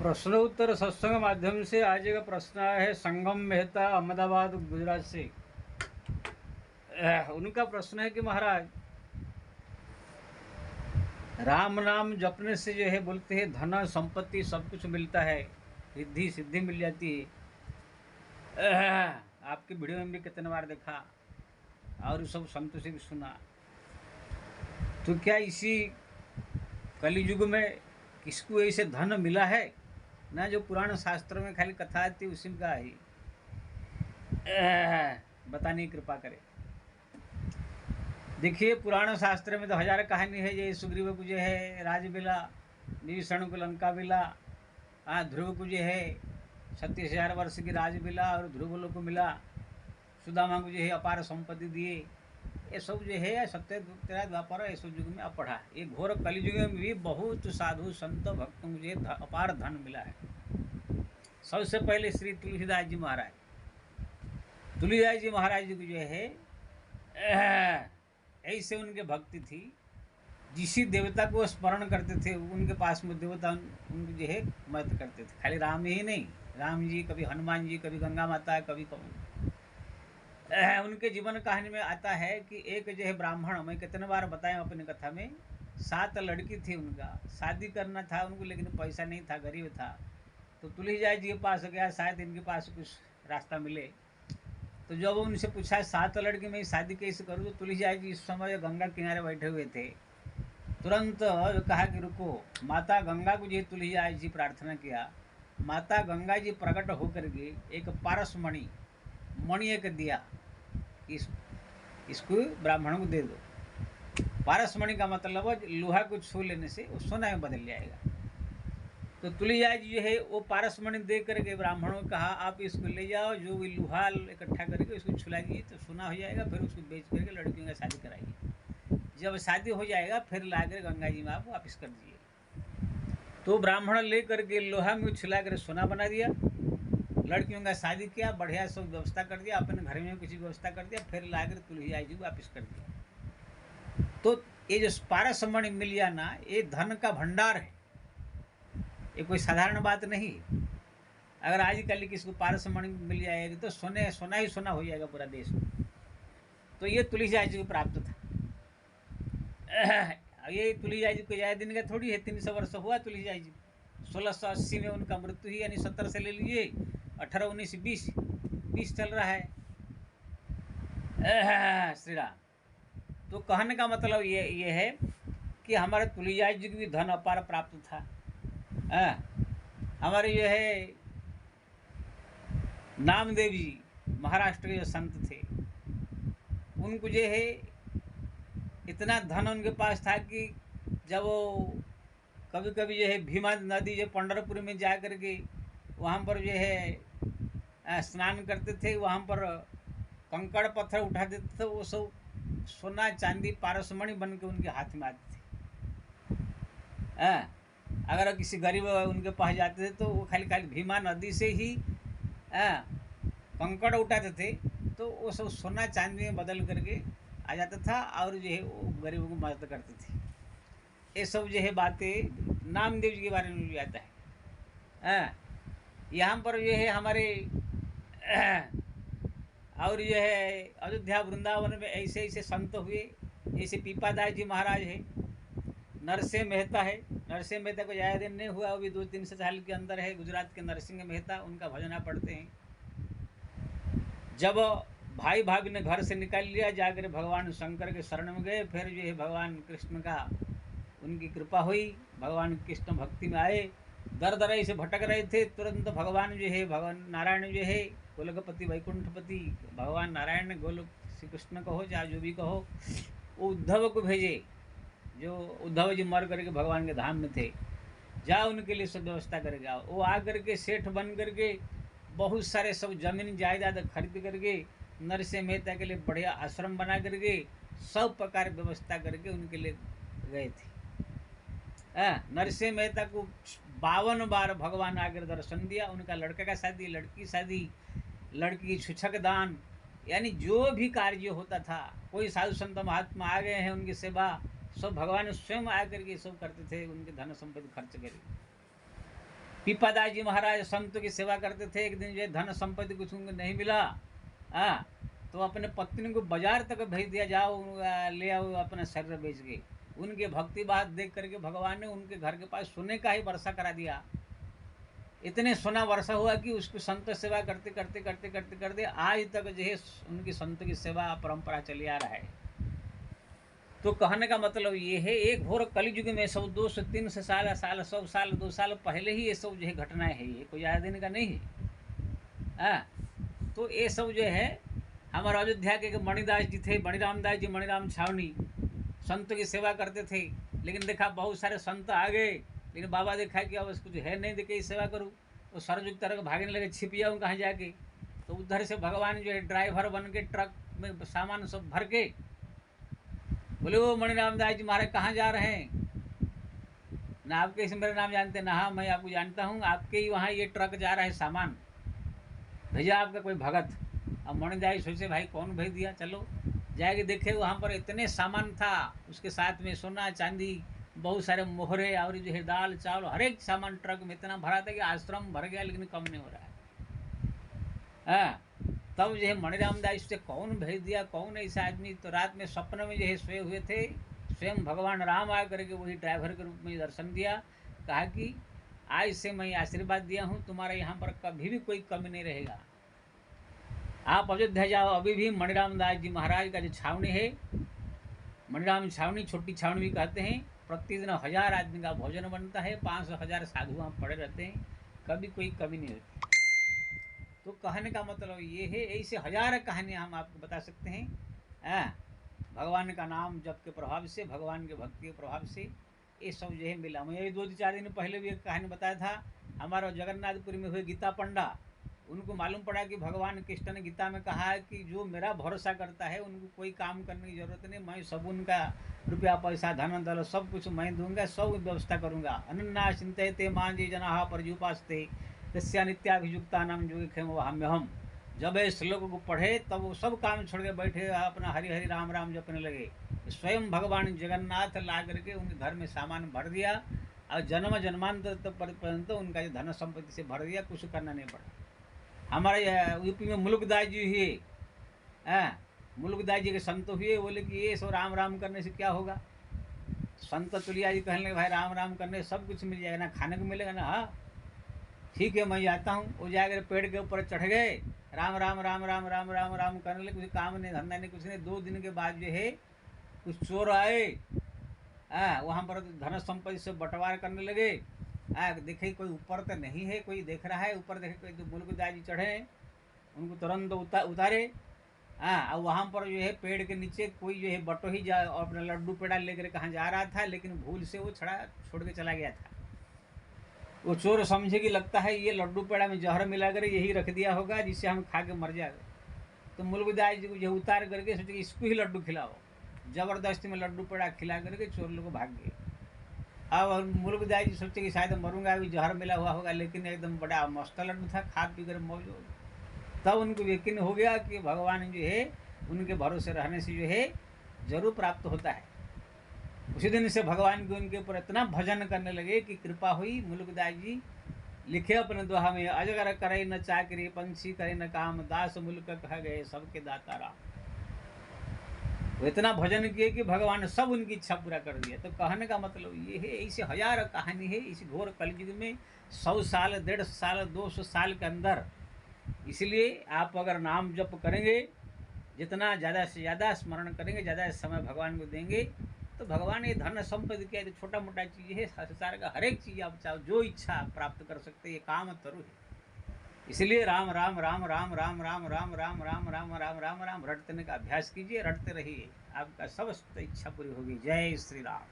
प्रश्नोत्तर सत्संग माध्यम से आज का प्रश्न आया है संगम मेहता अहमदाबाद गुजरात से। उनका प्रश्न है कि महाराज, राम नाम जपने से जो है बोलते हैं धन संपत्ति सब कुछ मिलता है, रिद्धि सिद्धि मिल जाती है। आपकी वीडियो में भी कितने बार देखा और सब संतों से भी सुना। तो क्या इसी कलियुग में किसको ऐसे धन मिला है? ना जो पुराण शास्त्रों में खाली कथा आती उसी का ही बताने की कृपा करे। देखिए, पुराण शास्त्र में तो हजार कहानी है। ये सुग्रीव को जो है राज मिला, विभीषण को लंका मिला, ध्रुव को जो है 37,000 वर्ष की राज मिला और ध्रुव को मिला, सुदामा को जो है अपार संपत्ति दिए। ये सब जो है सत्य तेरा द्वापर ऐसे युग में अपढ़ा। ये घोर कलियुग में भी बहुत साधु संत भक्तों को जो है अपार धन मिला है। सबसे पहले श्री तुलसीदास जी महाराज, तुलसीदास जी महाराज जी को जो है ऐसे उनके भक्ति थी, जिसी देवता को स्मरण करते थे उनके पास में देवता उनको जो है मदद करते थे। खाली राम ही नहीं, राम जी, कभी हनुमान जी, कभी गंगा माता, कभी उनके जीवन कहानी में आता है कि एक जो है ब्राह्मण, मैं कितने बार बताया अपनी कथा में, 7 लड़की थी, उनका शादी करना था उनको, लेकिन पैसा नहीं था, गरीब था। तो तुलसीदास जी के पास गया, शायद इनके पास कुछ रास्ता मिले। तो जब उनसे पूछा 7 लड़की में शादी कैसे करूँ, तो तुलसीदास जी इस समय गंगा किनारे बैठे हुए थे। तुरंत कहा कि रुको, माता गंगा को जी तुलसीदास जी प्रार्थना किया। माता गंगा जी प्रकट होकर के एक पारस मणि एक दिया, इसको ब्राह्मणों को दे दो। पारस मणि का मतलब लोहा को छू लेने से वो सोना में बदल जाएगा। तो तुलसीदास जी जो है वो पारस मणि दे करके ब्राह्मणों को कहा, आप इसको ले जाओ, जो भी लोहा इकट्ठा करके उसको छुला दीजिए तो सोना हो जाएगा, फिर उसको बेच करके लड़कियों का शादी कराइए। जब शादी हो जाएगा फिर ला कर गंगा जी में आप वापस कर दीजिए। तो ब्राह्मण ले करके लोहा में छुला कर सोना बना दिया, लड़कियों का शादी किया, बढ़िया सब व्यवस्था कर दिया, अपने घर में किसी व्यवस्था कर दिया, फिर ला कर तुलसीदास जी को वापस कर दिया। तो ये जो पारस मणि मिल जाना, ये धन का भंडार है, ये कोई साधारण बात नहीं। अगर आजकल किसी को पारस मणि मिल जाएगी तो सोना ही सोना हो जाएगा पूरा देश में। तो ये तुलसीदास जी को प्राप्त था। ये तुलसीदास जी को ज़्यादा दिन का थोड़ी है, 300 वर्ष हुआ तुलसीदास जी। 1680 में उनका मृत्यु ही, यानी 70 से ले लीजिए, 18, 19, 20 चल रहा है। श्री राम। तो कहने का मतलब ये है कि हमारे तुलसीदास जी को भी धन अपार प्राप्त था। हमारे जो है नामदेव जी महाराष्ट्र के जो संत थे, उनको जो है इतना धन उनके पास था कि जब वो कभी कभी जो है भीमा नदी जो पंढरपुर में जा कर के वहाँ पर जो है स्नान करते थे, वहाँ पर कंकड़ पत्थर उठा देते थे, वो सब सोना चांदी पारसमणि बन के उनके हाथ में आते थे। अगर किसी गरीब उनके पास जाते थे तो वो खाली भीमा नदी से ही कंकड़ उठाते थे, तो वो सब सोना चांदी में बदल करके आ जाता था और जो है वो गरीबों को मदद करते थे। ये सब जो है बातें नामदेव जी के बारे में भी आता है। यहाँ पर जो है हमारे और जो है अयोध्या वृंदावन में ऐसे ऐसे संत हुए। जैसे पीपादास जी महाराज है, नरसिंह मेहता है। नरसिंह मेहता को ज़्यादा दिन नहीं हुआ, अभी 2-3 साल के अंदर है। गुजरात के नरसिंह मेहता, उनका भजन आप पढ़ते हैं। जब भाई भाभी ने घर से निकाल लिया, जाकर भगवान शंकर के शरण में गए, फिर जो है भगवान कृष्ण का उनकी कृपा हुई, भगवान कृष्ण भक्ति में आए। दर दराई से भटक रहे थे, तुरंत भगवान जो है, भगवान नारायण जो है, गोलकपति वैकुंठपति भगवान नारायण ने, गोलोक श्री कृष्ण कहो चाहे जो भी कहो, वो उद्धव को भेजे। जो उद्धव जी मर करके भगवान के धाम में थे, जा उनके लिए सब व्यवस्था करके आओ। वो आ करके सेठ बन करके बहुत सारे सब जमीन जायदाद खरीद करके नरसिंह मेहता के लिए बढ़िया आश्रम बना करके सब प्रकार व्यवस्था करके उनके लिए गए थे। नरसिंह मेहता को 52 बार भगवान आकर दर्शन दिया। उनका लड़का का शादी, लड़की शादी, लड़की की छुछक दान, यानी जो भी कार्य होता था, कोई साधु संत महात्मा आ गए हैं, उनकी सेवा सब भगवान स्वयं आकर के सब करते थे, उनके धन संपत्ति खर्च करके। पीपादास जी महाराज संत की सेवा करते थे। एक दिन जो धन संपत्ति कुछ उनको नहीं मिला, तो अपने पत्नी को बाजार तक भेज दिया, जाओ ले आओ अपना शरीर बेच के। उनके भक्ति बात देख करके भगवान ने उनके घर के पास सोने का ही वर्षा करा दिया। इतने सोना वर्षा हुआ कि उसको संत सेवा करते करते करते करते करते आज तक जो है उनकी संत की सेवा परंपरा चली आ रहा है। तो कहने का मतलब ये है, एक घोर कलयुग में सब 200-300 साल 100 साल 2 साल पहले ही ये सब जो है घटनाएं है, ये कोई ज़्यादा दिन का नहीं है। तो ये सब जो है हमारे अयोध्या के मणिदास जी थे, मणिराम दास जी, मणिराम छावनी, संत की सेवा करते थे। लेकिन देखा बहुत सारे संत आ गए, लेकिन बाबा देखा कि अब कुछ है नहीं देखे सेवा करूँ, तो सरजुग तरह भागने लगे, छिप जाऊँ कहाँ जाके। तो उधर से भगवान जो है ड्राइवर बन के ट्रक में सामान सब भर के बोले, वो मणिराम दास जी महाराज कहाँ जा रहे हैं? ना आपके इसे मेरा नाम जानते, ना हाँ मैं आपको जानता हूँ, आपके ही वहाँ ये ट्रक जा रहा है सामान, भेजा आपका कोई भगत। अब मणिदास सोचे भाई कौन भेज दिया, चलो जाके देखे। वहाँ पर इतने सामान था, उसके साथ में सोना चांदी, बहुत सारे मोहरे और जो है दाल चावल, हर एक सामान ट्रक में इतना भरा था कि आश्रम भर गया, लेकिन कम नहीं हो रहा है। तब जो है मणिराम दास से कौन भेज दिया, कौन ऐसा आदमी? तो रात में सपने में जो है सोए हुए थे, स्वयं भगवान राम आ करके वही ड्राइवर के रूप में दर्शन दिया। कहा कि आज से मैं आशीर्वाद दिया हूँ, तुम्हारे यहाँ पर कभी भी कोई कमी नहीं रहेगा। आप अयोध्या जाओ, अभी भी मणिराम दास जी महाराज का जो छावनी है, मणिराम छावनी, छोटी छावनी भी कहते हैं, प्रतिदिन 1000 आदमी का भोजन बनता है, 500-1000 साधु वहाँ पड़े रहते हैं, कभी कोई कमी नहीं होती। तो कहने का मतलब ये है, ऐसे 1000 कहानियाँ हम आपको बता सकते हैं। भगवान का नाम जप के प्रभाव से, भगवान के भक्ति के प्रभाव से ये सब जो है मिला। मैं 2-4 दिन पहले भी एक कहानी बताया था, हमारा जगन्नाथपुरी में हुए गीता पंडा, उनको मालूम पड़ा कि भगवान कृष्ण ने गीता में कहा है कि जो मेरा भरोसा करता है उनको कोई काम करने की जरूरत नहीं, मैं सब उनका रुपया पैसा धन दल सब कुछ मैं दूंगा, सब व्यवस्था करूंगा। अनन्या चिंतयते मांझे जना परजुपास्ते तस्या नित्याभियुक्ता नाम जो हम। जब इस श्लोक को पढ़े तब वो सब काम छोड़ के बैठे, अपना हरि हरि राम राम जपने लगे। स्वयं भगवान जगन्नाथ ला करके उनके घर में सामान भर दिया, और जन्म जन्मांतर पर्यंत उनका धन संपत्ति से भर दिया, कुछ करना नहीं पड़ा। हमारे यूपी में मुल्कदास जी हुए, मुल्कदास जी के संत हुए, बोले कि ये सब राम राम करने से क्या होगा? संत तुलिया जी कहने लगे, भाई राम राम करने सब कुछ मिल जाएगा, ना खाने को मिलेगा ना। हाँ ठीक है, मैं जाता हूँ। वो जाकर पेड़ के ऊपर चढ़ गए, राम राम राम राम राम राम राम करने लगे, कुछ काम नहीं धंधा नहीं कुछ नहीं। 2 दिन के बाद जो है कुछ चोर आए, वहाँ पर धन संपत्ति से बंटवारा करने लगे। देखे कोई ऊपर तो नहीं है, कोई देख रहा है, ऊपर देखे कोई तो मुल्कदास जी चढ़े हैं, उनको तुरंत उतारे। और वहाँ पर जो है पेड़ के नीचे कोई जो है बटो ही जा और अपना लड्डू पेड़ा लेकर कहाँ जा रहा था, लेकिन भूल से वो छोड़ के चला गया था। वो चोर समझे कि लगता है ये लड्डू पेड़ा में जहर मिला कर यही रख दिया होगा जिससे हम खा के मर जाए। तो मुल्कदास जी को जो उतार करके सोचे इसको ही लड्डू खिलाओ, जबरदस्ती में लड्डू पेड़ा खिला करके चोर लोग भाग गए। अब मुल्कदास जी सोचे कि शायद मरूंगा, अभी जहर मिला हुआ होगा, लेकिन एकदम बड़ा मस्त लड्डू था, खा पी कर मौज हो। तब उनको यकीन हो गया कि भगवान जो है उनके भरोसे रहने से जो है जरूर प्राप्त होता है। उसी दिन से भगवान के उनके ऊपर इतना भजन करने लगे कि कृपा हुई। मुल्कदास जी लिखे अपने दोहा में, अजगर करे न चाकरी, पंछी करे न काम, दास मुल्क कह गए सबके दाता राम। वो इतना भजन किए कि भगवान ने सब उनकी इच्छा पूरा कर दिया। तो कहने का मतलब ये है, ऐसे 1000 कहानी है इस घोर कलयुग में, 100 साल 150 साल 200 साल के अंदर। इसलिए आप अगर नाम जप करेंगे, जितना ज़्यादा से ज़्यादा स्मरण करेंगे, ज़्यादा समय भगवान को देंगे, तो भगवान ये धन संपत्ति क्या है, तो छोटा मोटा चीज़ है, संसार का हर एक चीज़ आप चाहो जो इच्छा प्राप्त कर सकते हैं, ये काम तरु है। इसलिए राम राम राम राम राम राम राम राम राम राम राम राम राम रटने का अभ्यास कीजिए, रटते रहिए, आपका सब इच्छा पूरी होगी। जय श्री राम।